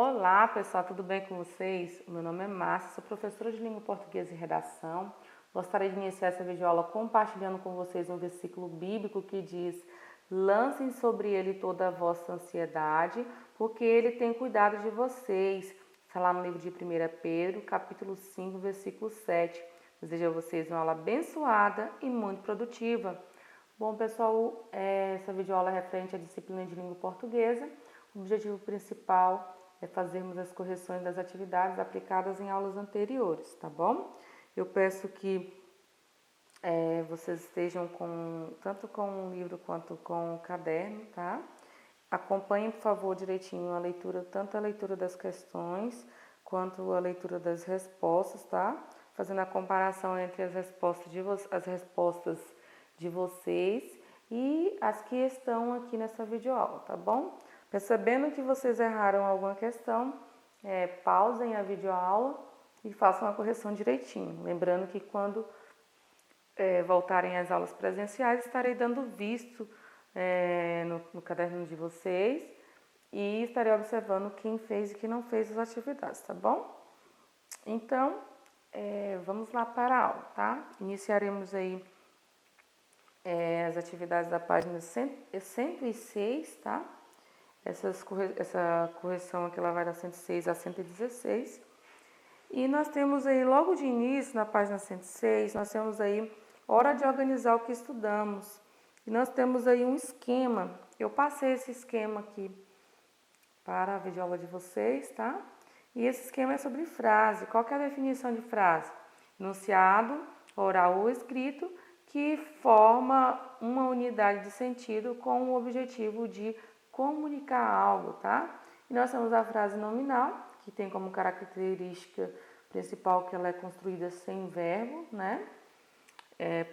Olá, pessoal, tudo bem com vocês? O meu nome é Márcia, sou professora de língua portuguesa e redação. Gostaria de iniciar essa videoaula compartilhando com vocês um versículo bíblico que diz: lancem sobre ele toda a vossa ansiedade, porque ele tem cuidado de vocês. Está lá no livro de 1 Pedro, capítulo 5, versículo 7. Desejo a vocês uma aula abençoada e muito produtiva. Bom, pessoal, essa videoaula é referente à disciplina de língua portuguesa. O objetivo principal é fazermos as correções das atividades aplicadas em aulas anteriores, tá bom? Eu peço que vocês estejam tanto com o livro quanto com o caderno, tá? Acompanhem, por favor, direitinho a leitura, tanto a leitura das questões quanto a leitura das respostas, tá? Fazendo a comparação entre as respostas de vocês e as que estão aqui nessa videoaula, tá bom? Percebendo que vocês erraram alguma questão, pausem a videoaula e façam a correção direitinho. Lembrando que quando voltarem às aulas presenciais, estarei dando visto no caderno de vocês e estarei observando quem fez e quem não fez as atividades, tá bom? Então, vamos lá para a aula, tá? Iniciaremos aí as atividades da página 106, tá? Essa correção aqui ela vai da 106 a 116. E nós temos aí, logo de início, na página 106, nós temos aí hora de organizar o que estudamos. E nós temos aí um esquema. Eu passei esse esquema aqui para a videoaula de vocês, tá? E esse esquema é sobre frase. Qual que é a definição de frase? Enunciado, oral ou escrito, que forma uma unidade de sentido com o objetivo de comunicar algo, tá? E nós temos a frase nominal, que tem como característica principal que ela é construída sem verbo, né?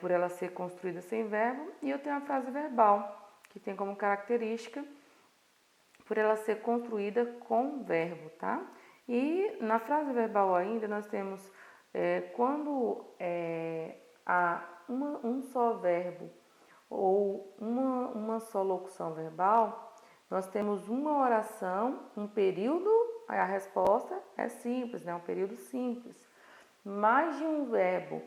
Por ela ser construída sem verbo. E eu tenho a frase verbal, que tem como característica por ela ser construída com verbo, tá? E na frase verbal ainda nós temos quando há um só verbo ou uma só locução verbal, nós temos uma oração, um período, aí a resposta é simples, né? Um período simples. Mais de um verbo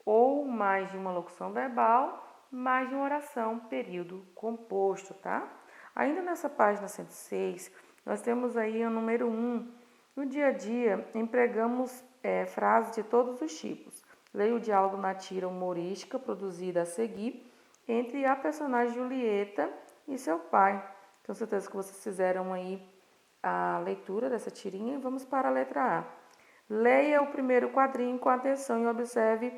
ou mais de uma locução verbal, mais de uma oração, período composto, tá? Ainda nessa página 106, nós temos aí o número 1. No dia a dia, empregamos frases de todos os tipos. Leia o diálogo na tira humorística produzida a seguir entre a personagem Julieta e seu pai. Tenho certeza que vocês fizeram aí a leitura dessa tirinha. Vamos para a letra A. Leia o primeiro quadrinho com atenção e observe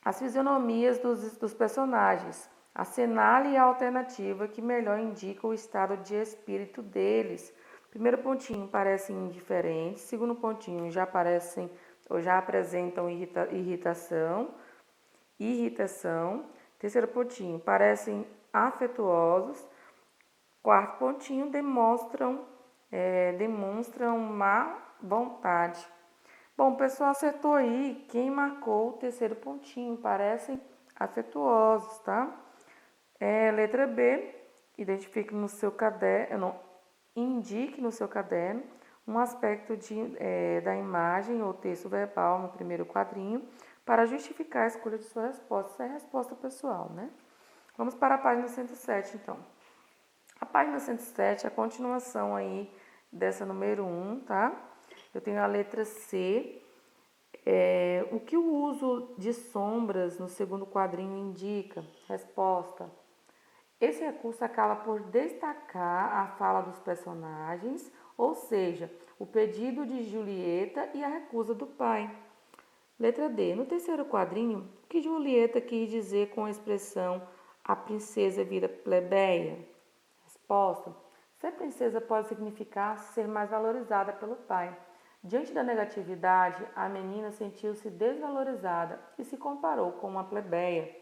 as fisionomias dos personagens. Assinale a alternativa que melhor indica o estado de espírito deles. Primeiro pontinho, parecem indiferentes. Segundo pontinho, já apresentam irritação. Terceiro pontinho, parecem afetuosos. Quarto pontinho, demonstram má vontade. Bom, o pessoal acertou aí. Quem marcou o terceiro pontinho? Parecem afetuosos, tá? Letra B, identifique no seu caderno, indique no seu caderno um aspecto da imagem ou texto verbal no primeiro quadrinho para justificar a escolha de sua resposta. Essa é a resposta pessoal, né? Vamos para a página 107, então. A página 107 é a continuação aí dessa número 1, tá? Eu tenho a letra C. O que o uso de sombras no segundo quadrinho indica? Resposta. Esse recurso acaba por destacar a fala dos personagens, ou seja, o pedido de Julieta e a recusa do pai. Letra D. No terceiro quadrinho, o que Julieta quis dizer com a expressão a princesa vira plebeia? Resposta. Ser princesa pode significar ser mais valorizada pelo pai. Diante da negatividade, a menina sentiu-se desvalorizada e se comparou com uma plebeia.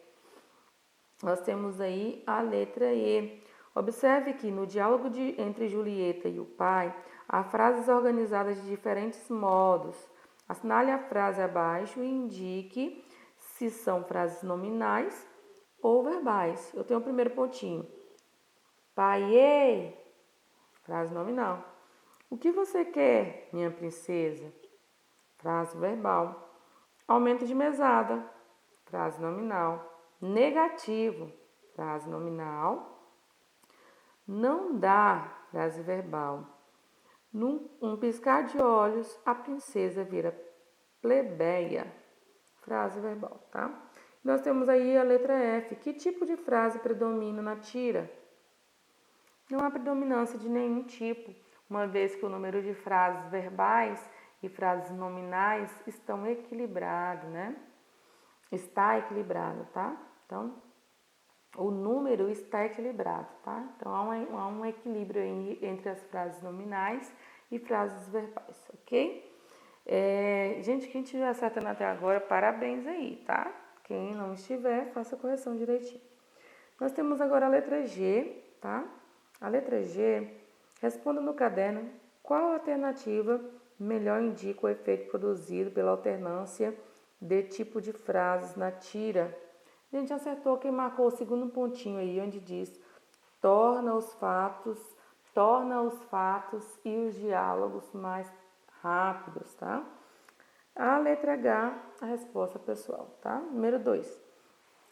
Nós temos aí a letra E. Observe que no diálogo entre Julieta e o pai, há frases organizadas de diferentes modos. Assinale a frase abaixo e indique se são frases nominais ou verbais. Eu tenho o primeiro pontinho. Paiê, frase nominal. O que você quer, minha princesa? Frase verbal. Aumento de mesada. Frase nominal. Negativo. Frase nominal. Não dá. Frase verbal. Num piscar de olhos, a princesa vira plebeia. Frase verbal, tá? Nós temos aí a letra F. Que tipo de frase predomina na tira? Não há predominância de nenhum tipo, uma vez que o número de frases verbais e frases nominais estão equilibrados, né? Está equilibrado, tá? Então, o número está equilibrado, tá? Então, há um equilíbrio aí entre as frases nominais e frases verbais, ok? Gente, quem estiver acertando até agora, parabéns aí, tá? Quem não estiver, faça a correção direitinho. Nós temos agora a letra G, tá? A letra G, responda no caderno qual alternativa melhor indica o efeito produzido pela alternância de tipo de frases na tira. A gente acertou quem marcou o segundo pontinho aí, onde diz torna os fatos e os diálogos mais rápidos, tá? A letra H, a resposta pessoal, tá? Número 2.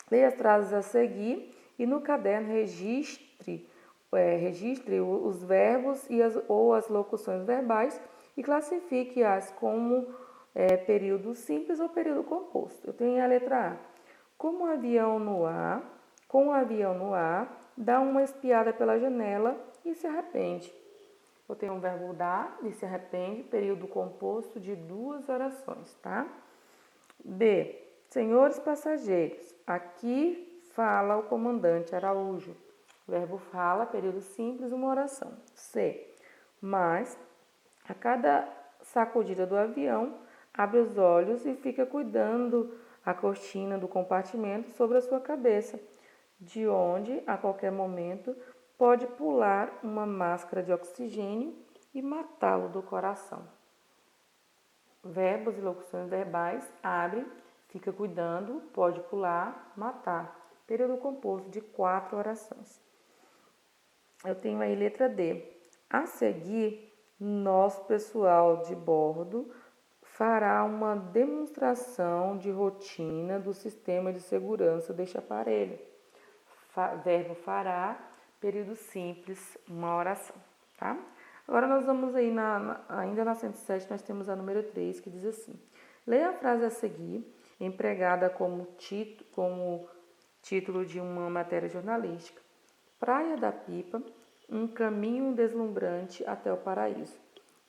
Leia as frases a seguir e no caderno registre os verbos ou as locuções verbais e classifique-as como período simples ou período composto. Eu tenho a letra A. Com o avião no ar, dá uma espiada pela janela e se arrepende. Eu tenho o verbo dar e se arrepende, período composto de 2 orações, tá? B. Senhores passageiros, aqui fala o comandante Araújo. Verbo fala, período simples, uma oração. C. Mas, a cada sacudida do avião, abre os olhos e fica cuidando a cortina do compartimento sobre a sua cabeça, de onde, a qualquer momento, pode pular uma máscara de oxigênio e matá-lo do coração. Verbos e locuções verbais, abre, fica cuidando, pode pular, matar. Período composto de 4 orações. Eu tenho aí letra D. A seguir, nosso pessoal de bordo fará uma demonstração de rotina do sistema de segurança deste aparelho. Verbo fará, período simples, uma oração, tá? Agora nós vamos aí, ainda na 107, nós temos a número 3, que diz assim. Leia a frase a seguir, empregada como título de uma matéria jornalística. Praia da Pipa, um caminho deslumbrante até o paraíso.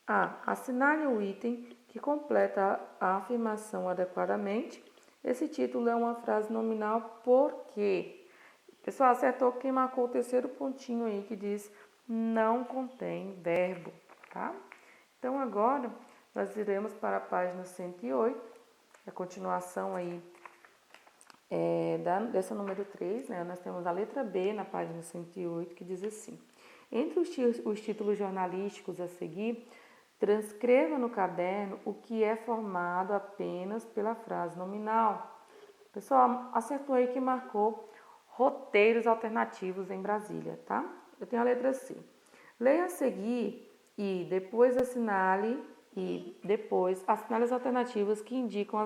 A. Assinale o item que completa a afirmação adequadamente. Esse título é uma frase nominal porque... Pessoal, acertou quem marcou o terceiro pontinho aí que diz não contém verbo, tá? Então, agora, nós iremos para a página 108, a continuação aí dessa número 3, né? Nós temos a letra B na página 108, que diz assim. Entre os títulos jornalísticos a seguir, transcreva no caderno o que é formado apenas pela frase nominal. Pessoal, acertou aí que marcou roteiros alternativos em Brasília, tá? Eu tenho a letra C. Leia a seguir e depois assinale as alternativas que indicam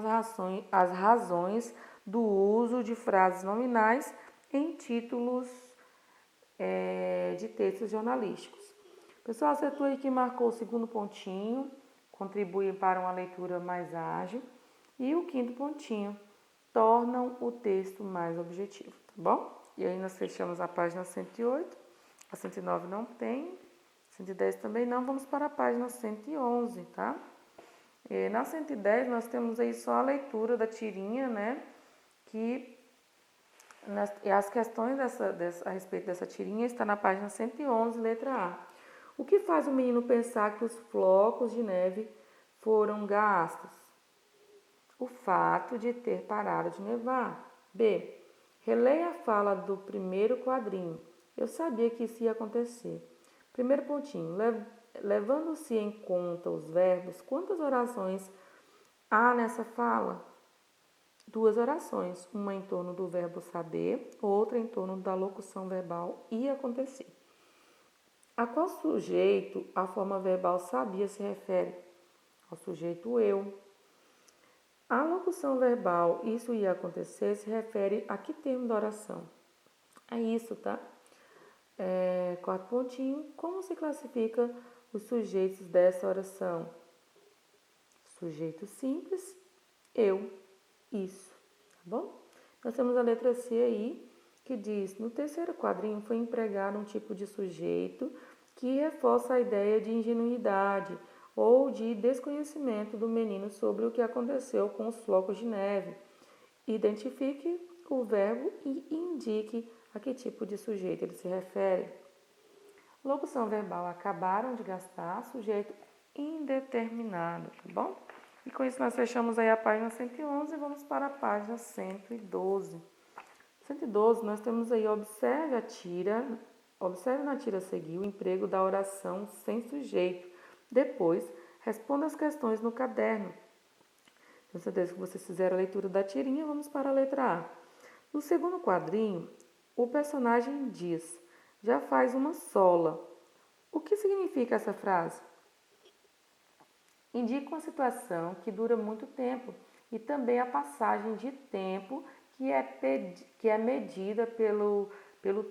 as razões do uso de frases nominais em títulos de textos jornalísticos. Pessoal, acertou aí que marcou o segundo pontinho, contribui para uma leitura mais ágil. E o quinto pontinho, tornam o texto mais objetivo, tá bom? E aí nós fechamos a página 108, a 109 não tem, 110 também não, vamos para a página 111, tá? Na 110 nós temos aí só a leitura da tirinha, né? As questões a respeito dessa tirinha está na página 111, letra A. O que faz o menino pensar que os flocos de neve foram gastos? O fato de ter parado de nevar. B. Releia a fala do primeiro quadrinho. Eu sabia que isso ia acontecer. Primeiro pontinho. Levando-se em conta os verbos, quantas orações há nessa fala? 2 orações. Uma em torno do verbo saber, outra em torno da locução verbal ia acontecer. A qual sujeito a forma verbal sabia se refere? Ao sujeito eu. A locução verbal, isso ia acontecer, se refere a que termo da oração? É isso, tá? Quarto pontinho, como se classifica os sujeitos dessa oração? Sujeito simples, eu, isso, tá bom? Nós temos a letra C aí, que diz, no terceiro quadrinho foi empregado um tipo de sujeito que reforça a ideia de ingenuidade ou de desconhecimento do menino sobre o que aconteceu com os flocos de neve. Identifique o verbo e indique a que tipo de sujeito ele se refere. Locução verbal, acabaram de gastar, sujeito indeterminado, tá bom? E com isso nós fechamos aí a página 111 e vamos para a página 112. 112 nós temos aí, observe na tira a seguir o emprego da oração sem sujeito. Depois, responda as questões no caderno. Tenho certeza que vocês fizeram a leitura da tirinha, vamos para a letra A. No segundo quadrinho, o personagem diz, já faz uma sola. O que significa essa frase? Indica uma situação que dura muito tempo e também a passagem de tempo que é medida pelo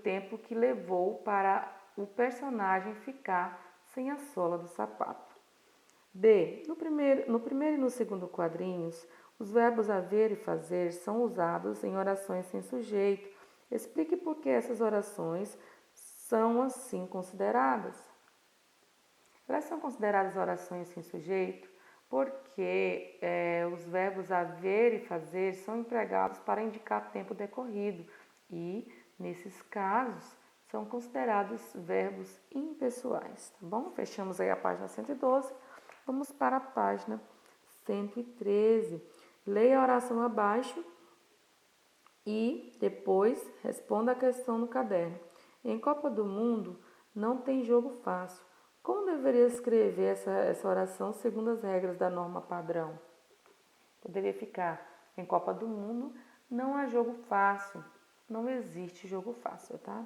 tempo que levou para o personagem ficar sem a sola do sapato. B. No primeiro e no segundo quadrinhos, os verbos haver e fazer são usados em orações sem sujeito. Explique por que essas orações são assim consideradas. Elas são consideradas orações sem sujeito porque os verbos haver e fazer são empregados para indicar tempo decorrido e, nesses casos, são considerados verbos impessoais, tá bom? Fechamos aí a página 112, vamos para a página 113. Leia a oração abaixo e depois responda a questão no caderno. Em Copa do Mundo não tem jogo fácil. Como deveria escrever essa oração segundo as regras da norma padrão? Poderia ficar, em Copa do Mundo não há jogo fácil, não existe jogo fácil, tá?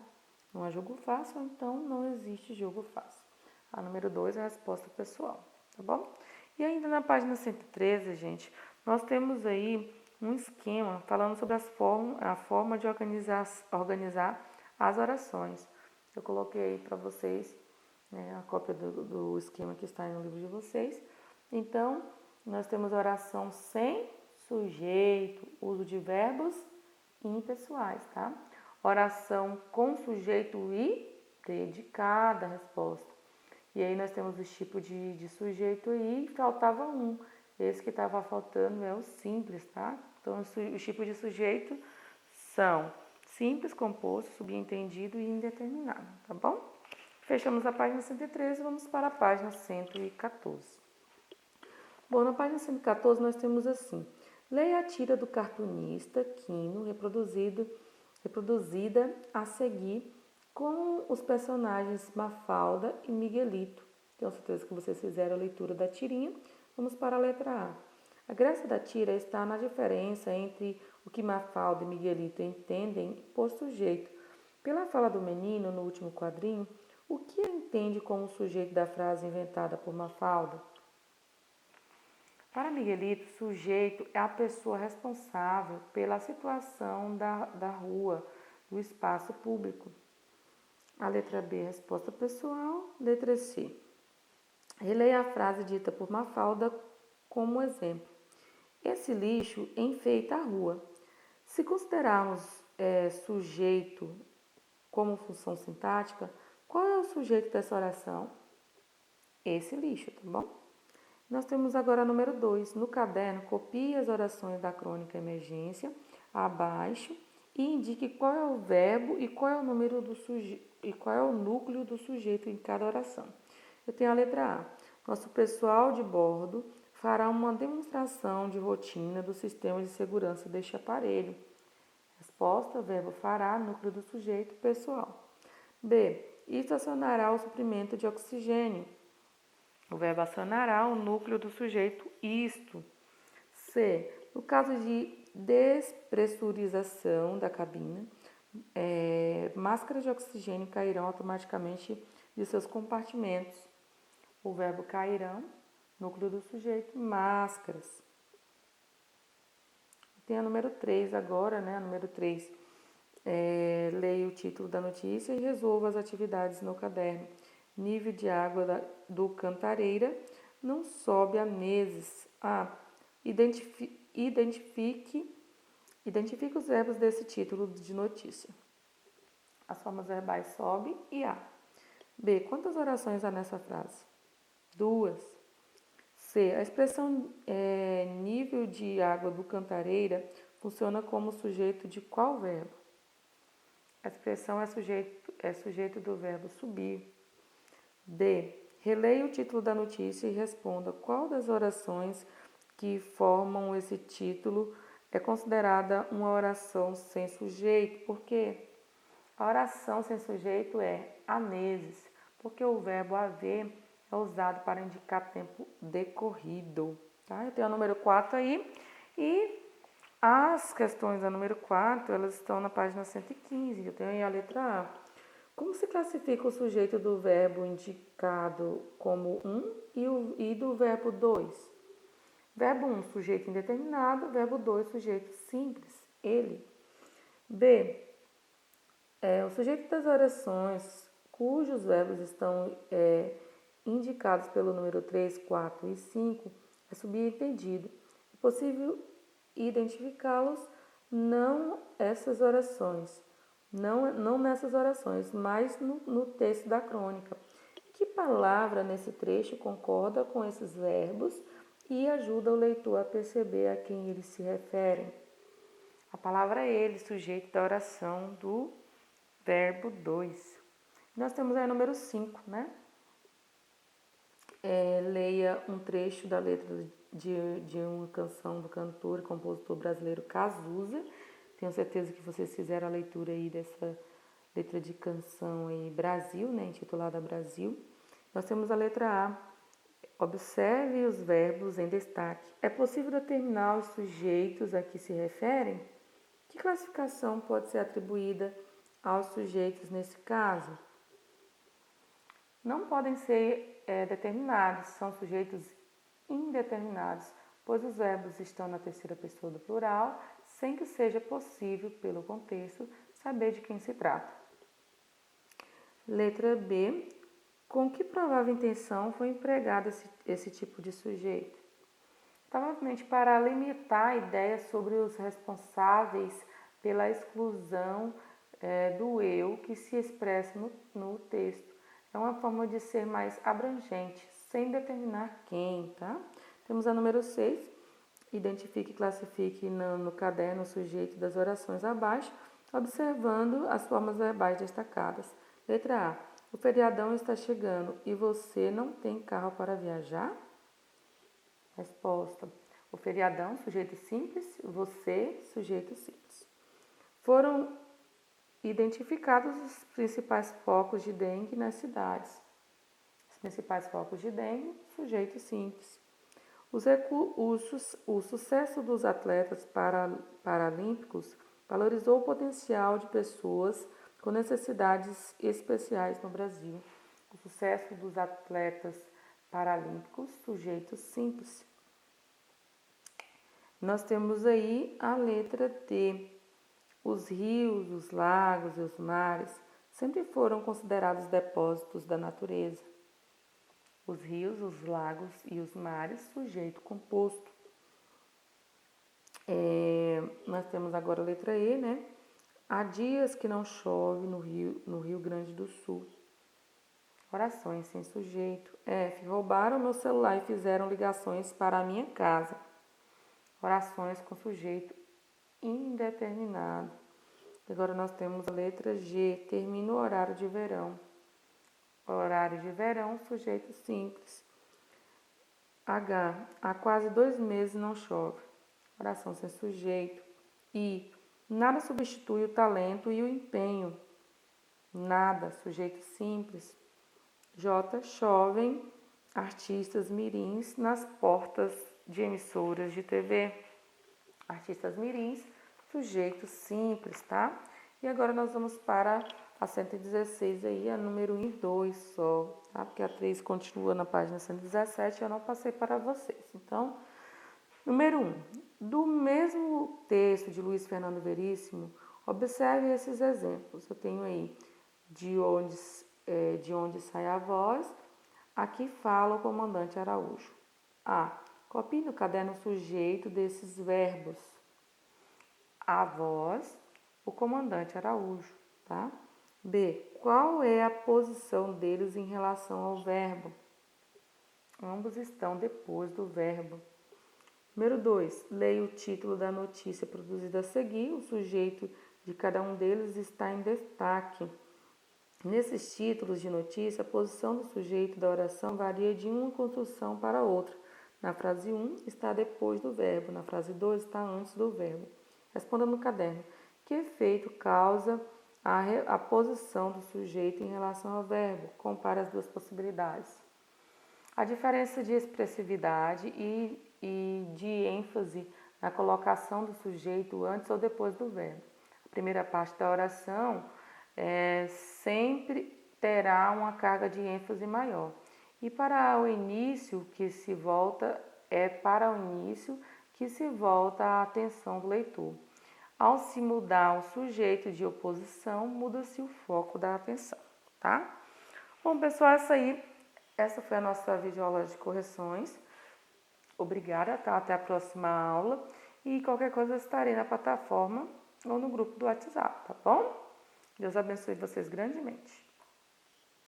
Não há jogo fácil, então não existe jogo fácil. A número 2 é a resposta pessoal, tá bom? E ainda na página 113, gente, nós temos aí um esquema falando sobre a forma de organizar as orações. Eu coloquei aí para vocês a cópia do esquema que está aí no livro de vocês. Então, nós temos oração sem sujeito, uso de verbos impessoais, tá? Oração com sujeito e predicado, a resposta. E aí nós temos os tipos de sujeito aí, faltava um. Esse que estava faltando é o simples, tá? Então, os tipos de sujeito são simples, composto, subentendido e indeterminado, tá bom? Fechamos a página 113 e vamos para a página 114. Bom, na página 114 nós temos assim, leia a tira do cartunista Quino, reproduzida a seguir com os personagens Mafalda e Miguelito. Tenho certeza que vocês fizeram a leitura da tirinha. Vamos para a letra A. A graça da tira está na diferença entre o que Mafalda e Miguelito entendem por sujeito. Pela fala do menino no último quadrinho, o que ele entende como sujeito da frase inventada por Mafalda? Para Miguelito, sujeito é a pessoa responsável pela situação da rua, do espaço público. A letra B, resposta pessoal. Letra C. Releia a frase dita por Mafalda como exemplo. Esse lixo enfeita a rua. Se considerarmos sujeito como função sintática, qual é o sujeito dessa oração? Esse lixo, tá bom? Nós temos agora a número 2. No caderno, copie as orações da crônica emergência abaixo e indique qual é o verbo e qual é o número do e qual é o núcleo do sujeito em cada oração. Eu tenho a letra A. Nosso pessoal de bordo fará uma demonstração de rotina do sistema de segurança deste aparelho. Resposta, verbo fará, núcleo do sujeito, pessoal. B. Isto acionará o suprimento de oxigênio. O verbo acionará o núcleo do sujeito, isto. C. No caso de despressurização da cabina, máscaras de oxigênio cairão automaticamente de seus compartimentos. O verbo cairão, núcleo do sujeito, máscaras. Tem a número 3 agora, né? A número 3. Leia o título da notícia e resolva as atividades no caderno. Nível de água do Cantareira não sobe há meses. Identifique os verbos desse título de notícia. As formas verbais sobe e há. B. Quantas orações há nessa frase? 2. C. A expressão nível de água do Cantareira funciona como sujeito de qual verbo? A expressão é sujeito do verbo subir. D. Releia o título da notícia e responda qual das orações que formam esse título é considerada uma oração sem sujeito. Por quê? A oração sem sujeito é há meses, porque o verbo haver é usado para indicar tempo decorrido. Tá? Eu tenho a número 4 aí e as questões da número 4, elas estão na página 115. Eu tenho aí a letra A. Como se classifica o sujeito do verbo indicado como e do verbo 2? Verbo 1, sujeito indeterminado. Verbo 2, sujeito simples, ele. B. O sujeito das orações cujos verbos estão indicados pelo número 3, 4 e 5 é subentendido. É possível identificá-los não nessas orações, mas no texto da crônica. Que palavra nesse trecho concorda com esses verbos e ajuda o leitor a perceber a quem eles se referem? A palavra é ele, sujeito da oração do verbo 2. Nós temos aí o número 5, né? Leia um trecho da letra de uma canção do cantor e compositor brasileiro Cazuza. Tenho certeza que vocês fizeram a leitura aí dessa letra de canção aí, Brasil, né? Intitulada Brasil. Nós temos a letra A. Observe os verbos em destaque. É possível determinar os sujeitos a que se referem? Que classificação pode ser atribuída aos sujeitos nesse caso? Não podem ser determinados, são sujeitos indeterminados, pois os verbos estão na terceira pessoa do plural, sem que seja possível, pelo contexto, saber de quem se trata. Letra B. Com que provável intenção foi empregado esse tipo de sujeito? Provavelmente para limitar a ideia sobre os responsáveis pela exclusão do eu que se expressa no texto. É uma forma de ser mais abrangente, sem determinar quem, tá? Temos a número 6. Identifique e classifique no caderno o sujeito das orações abaixo, observando as formas verbais destacadas. Letra A. O feriadão está chegando e você não tem carro para viajar? Resposta. O feriadão, sujeito simples, você, sujeito simples. Foram identificados os principais focos de dengue nas cidades. Os principais focos de dengue, sujeito simples. O sucesso dos atletas paralímpicos valorizou o potencial de pessoas com necessidades especiais no Brasil. O sucesso dos atletas paralímpicos, sujeito simples. Nós temos aí a letra D. Os rios, os lagos e os mares sempre foram considerados depósitos da natureza. Os rios, os lagos e os mares, sujeito composto. Nós temos agora a letra E, né? Há dias que não chove no Rio Grande do Sul. Orações sem sujeito. F. Roubaram meu celular e fizeram ligações para a minha casa. Orações com sujeito indeterminado. Agora nós temos a letra G. Termina o horário de verão. Horário de verão, sujeito simples. H. Há quase 2 meses não chove. Oração sem sujeito. I. Nada substitui o talento e o empenho. Nada, sujeito simples. J. Chovem artistas mirins nas portas de emissoras de TV. Artistas mirins, sujeito simples, tá? E agora nós vamos para A 116 aí é número 1 e 2 só, tá? Porque a 3 continua na página 117, eu não passei para vocês. Então, número 1. Do mesmo texto de Luiz Fernando Veríssimo, observe esses exemplos. Eu tenho aí de onde sai a voz. Aqui fala o comandante Araújo. A. Copie no caderno o sujeito desses verbos. A voz, o comandante Araújo, tá? B. Qual é a posição deles em relação ao verbo? Ambos estão depois do verbo. Número 2. Leia o título da notícia produzida a seguir. O sujeito de cada um deles está em destaque. Nesses títulos de notícia, a posição do sujeito da oração varia de uma construção para outra. Na frase 1 está depois do verbo, na frase 2 está antes do verbo. Responda no caderno. Que efeito causa a posição do sujeito em relação ao verbo? Compare as duas possibilidades. A diferença de expressividade e de ênfase na colocação do sujeito antes ou depois do verbo. A primeira parte da oração sempre terá uma carga de ênfase maior. E para o início que se volta a atenção do leitor. Ao se mudar o sujeito de oposição, muda-se o foco da atenção, tá? Bom, pessoal, essa foi a nossa videoaula de correções. Obrigada, tá? Até a próxima aula. E qualquer coisa eu estarei na plataforma ou no grupo do WhatsApp, tá bom? Deus abençoe vocês grandemente.